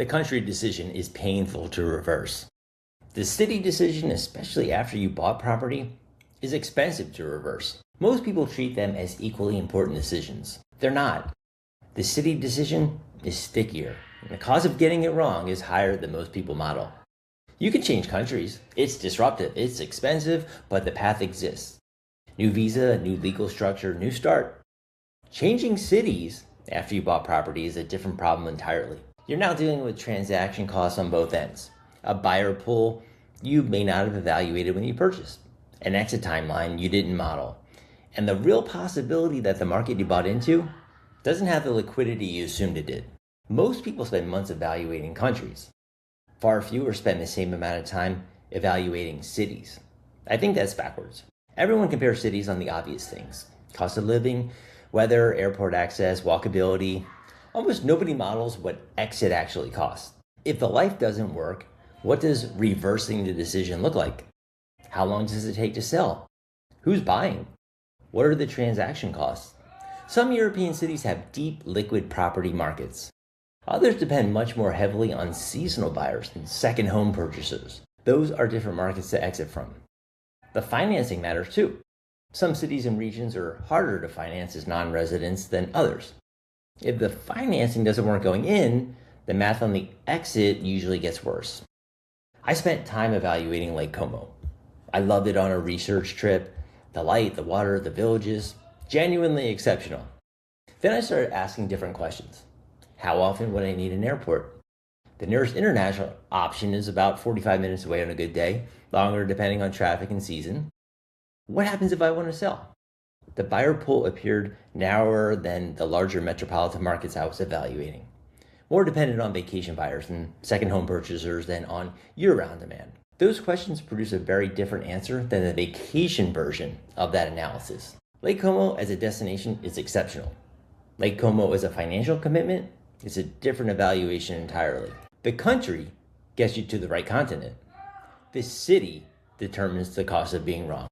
The country decision is painful to reverse. The city decision, especially after you bought property, is expensive to reverse. Most people treat them as equally important decisions. They're not. The city decision is stickier, and the cost of getting it wrong is higher than most people model. You can change countries. It's disruptive, it's expensive, but the path exists. New visa, new legal structure, new start. Changing cities after you bought property is a different problem entirely. You're now dealing with transaction costs on both ends. A buyer pool you may not have evaluated when you purchased. An exit timeline you didn't model. And the real possibility that the market you bought into doesn't have the liquidity you assumed it did. Most people spend months evaluating countries. Far fewer spend the same amount of time evaluating cities. I think that's backwards. Everyone compares cities on the obvious things. Cost of living, weather, airport access, walkability. Almost nobody models what exit actually costs. If the life doesn't work, what does reversing the decision look like? How long does it take to sell? Who's buying? What are the transaction costs? Some European cities have deep liquid property markets. Others depend much more heavily on seasonal buyers and second home purchasers. Those are different markets to exit from. The financing matters too. Some cities and regions are harder to finance as non-residents than others. If the financing doesn't work going in, the math on the exit usually gets worse. I spent time evaluating Lake Como. I loved it on a research trip. The light, the water, the villages, genuinely exceptional. Then I started asking different questions. How often would I need an airport? The nearest international option is about 45 minutes away on a good day, longer depending on traffic and season. What happens if I want to sell? The buyer pool appeared narrower than the larger metropolitan markets I was evaluating, more dependent on vacation buyers and second home purchasers than on year-round demand. Those questions produce a very different answer than the vacation version of that analysis. Lake Como as a destination is exceptional. Lake Como as a financial commitment is a different evaluation entirely. The country gets you to the right continent. The city determines the cost of being wrong.